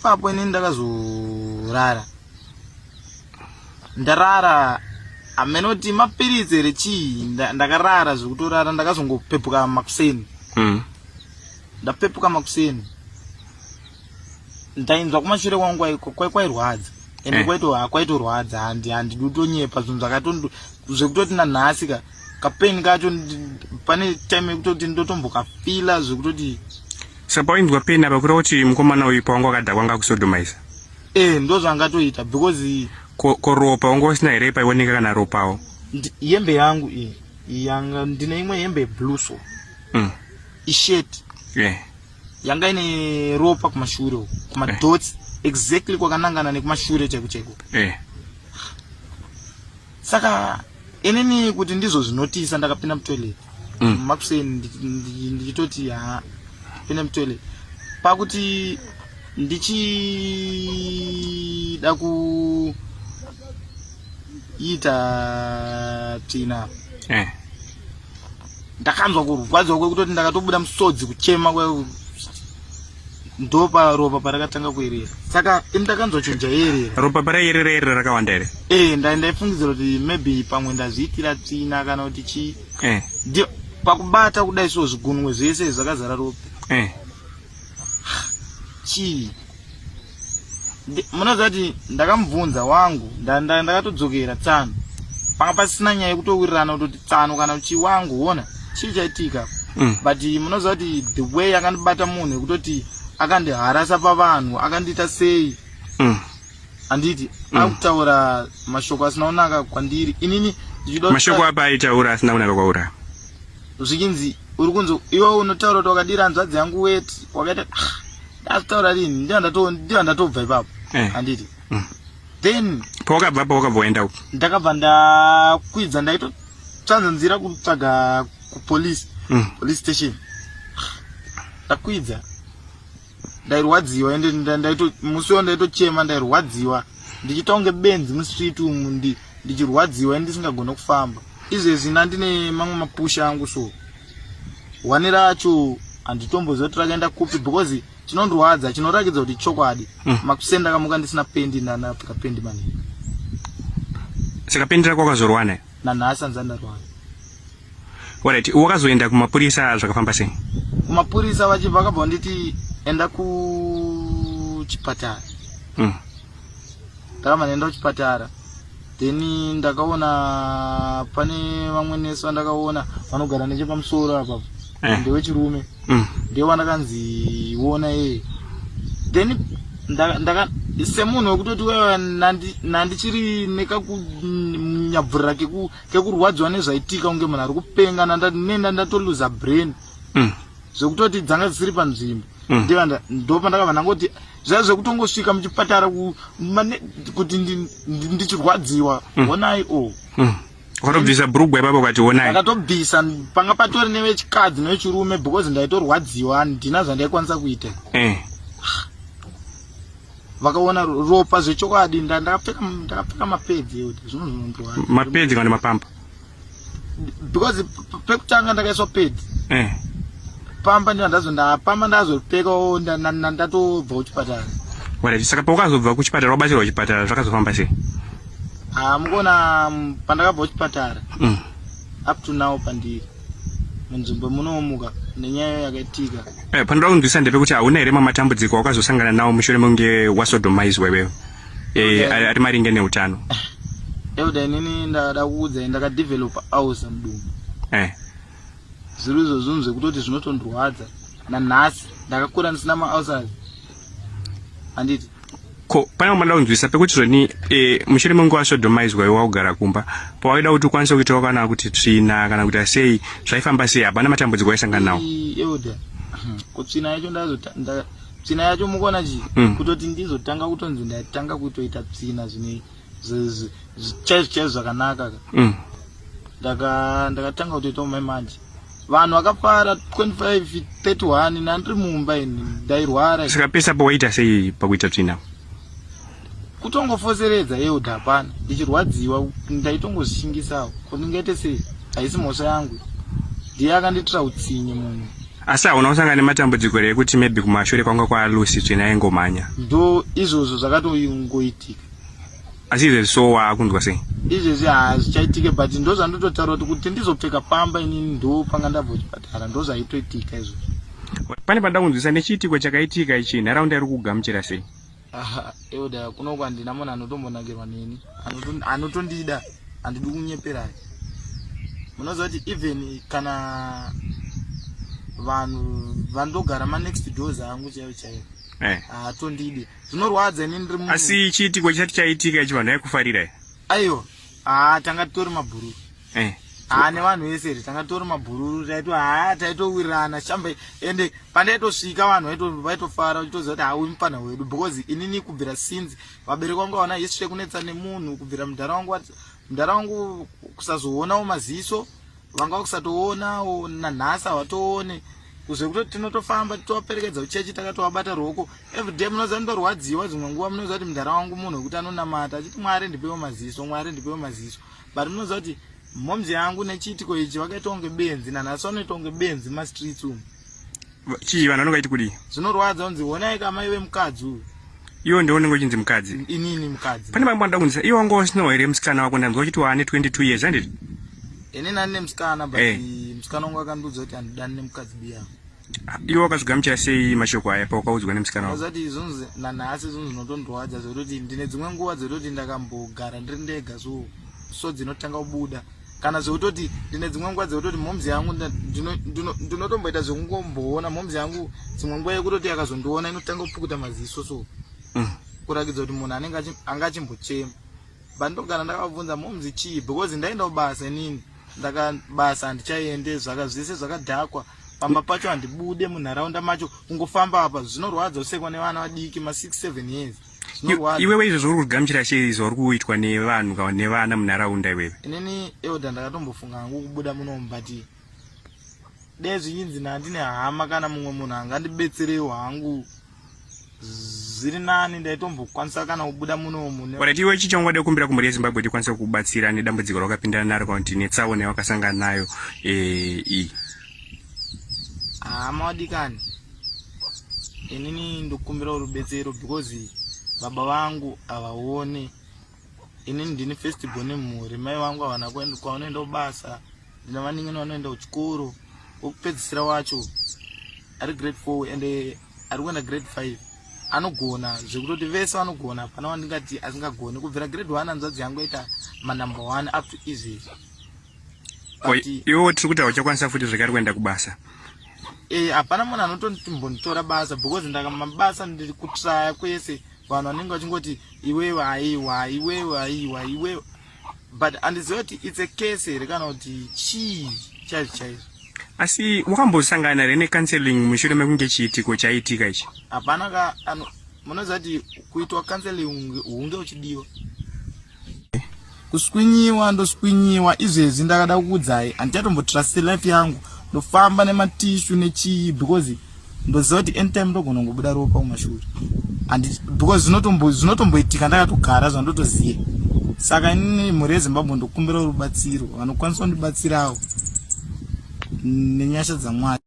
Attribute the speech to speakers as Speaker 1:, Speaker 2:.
Speaker 1: ipapo ini ndakazorara. Ndarara amenoti mapirizi rechi ndakarara zvekutorara ndakazongopepuka makuseni. Ndapepuka makuseni. Ndainzwa kumashure kwangu kwairwadza. Ende kwaitorwadza handi dutonyepa zvinhu zvakatondu zvekutoti nanhasi kapeni kacho pane time yekutoti ndotombokafila zvekutoti
Speaker 2: saka wainzwa peni apa kureva kuti mukomana uyu pawanga wakadhakwa anga kusodomaisa.
Speaker 1: Ndo zvangatoita because
Speaker 2: ropa wanga usina here paioneka kana ropawo.
Speaker 1: Hembe yangu yanga ndine imwe hembe blue so isheti yanga ine ropa kumashure kumadots exactly kwakanangana nekumashure chaiko. Saka inini kuti ndizvo zvinotisa ndakapinda mutoilet makuseni ndichitoti pinda mutoilet pakuti ndichida kuita tsvina ndakanzwa kurwadzwa kwekutoti ndakatobuda musodzi kuchema ndopa ropa parakatanga kuerera. Saka ndakanzwa chinja yerera
Speaker 2: ropa parayerera rakawanda here.
Speaker 1: Ndaifungidzira kuti maybe pamwe ndazviitira tsvina kana kuti chi ndio pakubata kudai so zvigunwe zvese zvakazara ropa. Chi munoziva kuti ndakamubvunza wangu ndakatodzokera tsano panga pasina nyaya yekutowirirana kutoti tsano kana uchi wangu ona chii chaitika. But munoziva kuti the way akandibata munhu yekutoti akandiharasa pavanhu akandiita sei handiti akutaura mashoko asina kunaka kwandiri. Inini
Speaker 2: mashoko apa aitaura asina kunaka kwauri
Speaker 1: zvichinzi uri kunzi iwe unotaura kuti wakadira hanzvadzi yangu weti wakaita ndazitaura rini ndiyo ndatobva ipapo handiti. Then
Speaker 2: pawakabva waenda
Speaker 1: ndakabva ndakwidza ndaitotsvanzanzira kutsvaga kupolice station. Ndakwidza ndairwadziwa ende musiwo ndaitochema ndairwadziwa ndichitaunge benzi mustreet umu ndichirwadziwa ndisingagona kufamba. Izvezvi ndine mamwe mapusha angu so wani racho handitomboziva rakaenda kupi because chinondorwadza chinoratidza kuti chokwadi makuseni ndakamuka ndisina pendi ndanapfeka pendi manini.
Speaker 2: Saka pendi rako wakazorwana
Speaker 1: nanhasi hanzi ndarwana.
Speaker 2: Alright, wakazoenda kumapurisa zvakafamba sei?
Speaker 1: Kumapurisa vachibva vakabva nditi enda kuchipatara. Ndakabva ndaenda kuchipatara. Then ndakaona pane vamwe nesi vandakaona vanogara nechepamusoro apa ndewechirume ndiye wandakanziona yeye. Then semunhu wekutoti wewe nandichiri nekakunyabvurira kekurwadziwa nezvaitika kunge munhu ari kupenga nenda ndatoluza brain zvekutoti dzanga dzisiri panzvimbo. Ndopa ndakabva ndangoti zvaiva zvekutongosvika muchipatara kuti ndichirwadziwa onai
Speaker 2: wakatobvisa bhurugwa ipapo ukati onai.
Speaker 1: Ndakatobvisa panga patori nevechikadzi nevechirume because ndaitorwadziwa handina zvandaikwanisa kuita. Vakaona ropa zvechokwadi ndakapfeka mapedzi ekuti zvino zvinondorwadza.
Speaker 2: Mapedzi kana mapamba?
Speaker 1: Because pekutanga ndakaiswa pedzi pamba ndapamba ndazopfekawo ndatobva kuchipatara.
Speaker 2: Saka pawakazobva kuchipatara wabatsirwa kuchipatara zvakazofamba sei?
Speaker 1: Mukuona pandakabva kuchipatara up to now pandiri munzvimbo munomuka nenyaya yakaitika.
Speaker 2: Panoda kunzwisa ndepe kuti hauna here mamatambudziko wakazosangana nawo mushure mekunge wasodomaizwa iwewe ari maringe neutano?
Speaker 1: Euda inini ndakada kuudza ndakadevelopa ausa mudumbu. Zviro izvozvo zvekutoti zvinotondorwadza nanhasi ndakakura ndisina maausazi handiti.
Speaker 2: Pane umada kunzwisa pekuti zvoni mushure menguva wasodomaizwa iwe wakugara kumba pawaida kuti ukwanise kuitawo kana kuti tsvina kana kuti sei zvaifamba sei? Hapana matambudziko waisangana nawo?
Speaker 1: Euda kutsvina yacho tsvina yacho mukuona chii kutoti ndizotanga kutonzi ndatanga kutoita tsvina zvine chaizvo zvakanaka ndakatanga kutoitawo maimanje vanhu vakapara 25 31 nandiri mumba ini ndairwara.
Speaker 2: Saka pesa pawaita sei pakuita tsvina?
Speaker 1: Kutongofoseredza yeudha hapana ndichirwadziwa ndaitongozvishingisawo kuti ndingaite sei haisi mhosva yangu ndiye akanditira utsinye munhu.
Speaker 2: asa unaosangana nematambudziko ere kuti maybe kumashure kwanga kwa Lucy tsvina engomanya
Speaker 1: ndo izvozvo zvakatoingoitika
Speaker 2: asi izvezvi so waakundwa sei
Speaker 1: izvezvi hazvichaitike but ndo zvandototaura kuti ndizopfeka pamba inini ndo panga ndabva kuchipatara ndo zvaitoitika izvozvo.
Speaker 2: pane panda kunzwisa nechiitiko chakaitika ichi nharaunda iri kugamuchira sei?
Speaker 1: Euda kuno kwandina munhu anotombonakirwa neni anotondida handidi kunyepera. Munoziva kuti even kana vanhu vandogara next doors angu chaivo chaivo hatondidi zvinorwadza inini ndiri munhu.
Speaker 2: Asi chiitiko chisati chaitika ichi vanhu vaikufarira here?
Speaker 1: Aiwa tanga titori mabhururu nevanhu vese tanga titori mabhururu taitowirirana shamba ende pandaitosvika vanhu vaitofara uchitoziva kuti hauyi mupana wedu because inini kubvira since vabereki vangu vaona history kunetsa nemunhu kubvira mudhara wangu kusazoonawo maziso vanga kusatoonawo nanhasi havatoone kuzve kutoti tinotofamba titovaperekedza kuchechi takatovabata ruoko everyday munoziva ndorwadziwa dzimwe nguva munoziva kuti mudhara wangu munhu wekuti anonamata achiti mwari ndipewo maziso mwari ndipewo maziso but munoziva kuti momzi yangu nechiitiko ichi vakaita kunge benzi nanhasi vanoita kunge benzi mastreets umu.
Speaker 2: Chii vanhu vanongaiti kudii?
Speaker 1: Zvinorwadza unzi honai kamai vemukadzi uyu.
Speaker 2: Iwo ndiwonenge uchinzi mukadzi?
Speaker 1: Inini mukadzi.
Speaker 2: Pane vamwe vanoda kunzisa iwo wanga usinawo here musikana wako ndanzwa uchiti waane 22 years handiti?
Speaker 1: Inini handine musikana but musikana wangu akandiudza kuti handidani nemukadzi biyangu.
Speaker 2: Iwo wakazogamuchira sei mashoko aya paudzwa nemusikana wako?
Speaker 1: Zati izvonzi nanhasi izvonzi zvinotondorwadza zvekuti ndine dzimwe nguva dzekuti ndakambogara ndiri ndega so dzinotanga kubuda kana zvekutoti ndine dzimwe nguva dzekutoti momzi yangu ndinotomboita zvekungomboona momzi yangu dzimwe nguva yekutoti akazondiona inotanga kupukuta maziso so kurakidza kuti munhu anenge anga achimbochema but ndogara ndakabvunza momzi chii because ndaenda kubasa inini ndakabasa handichaende zvese zvakadhakwa pamba pacho handibude munharaunda macho kungofamba apa zvinorwadza usekwa nevana vadiki ma6-7 years.
Speaker 2: Iwewe izvo zvauri kugamuchira sei zvauri kuitwa nevanhu kana nevana munharaunda iwewe?
Speaker 1: Inini Euda ndakatombofunga hangu kubuda munomu but dai zvichinzi handine hama kana mumwe munhu angandibetserewo hangu zviri nani ndaitombokwanisa kana kubuda munomu.
Speaker 2: But iwe chicho ungade kukumbira kumhuri yeZimbabwe kuti ikwanise kukubatsira nedambudziko rakapindana naro kana kuti netsaona yawakasangana nayo iyi?
Speaker 1: Hama wadikani inini ndokumbira rubetsero because baba vangu havaone inini ndini festival nemhuri mai vangu havana kuenda kwavanoenda kubasa ndina vaningeni vanoenda kuchikoro wokupedzisira wacho ari grade 4 ende ari kuenda grade 5 anogona zvekutoti vese vanogona hapana wandingati asingagoni kubvira grade 1 hanzvadzi yangu aita manumber 1 up to izvezvi.
Speaker 2: Iwewe tiri kuti hauchakwanisa futi zvekare kuenda kubasa?
Speaker 1: Hapana munhu anotonditora basa because ndakamabasa ndiri kutraya kwese vanhu vanenge vachingoti iwewe haiwa iwewe haiwa iwewe but handiziva kuti it's a case here kana kuti chii chaizvo chaizvo.
Speaker 2: Asi wakambosangana here necounseling mushure mekunge chiitiko chaitika ichi?
Speaker 1: Hapana munoziva kuti kuitwa counseling hunge uchidiwa kuswinyiwa ndoswinyiwa izvezvi ndakada kukuudzai handichatombotrust life yangu ndofamba nematishu nechii because ndoziva kuti anytime ndogona kungobuda ropa kumashuri because zvinotomboitika ndakatogara zvandotoziva saka inini mhuri yeZimbabwe ndokumbira rubatsiro vanokwanisa kundibatsirawo nenyasha dzaMwari.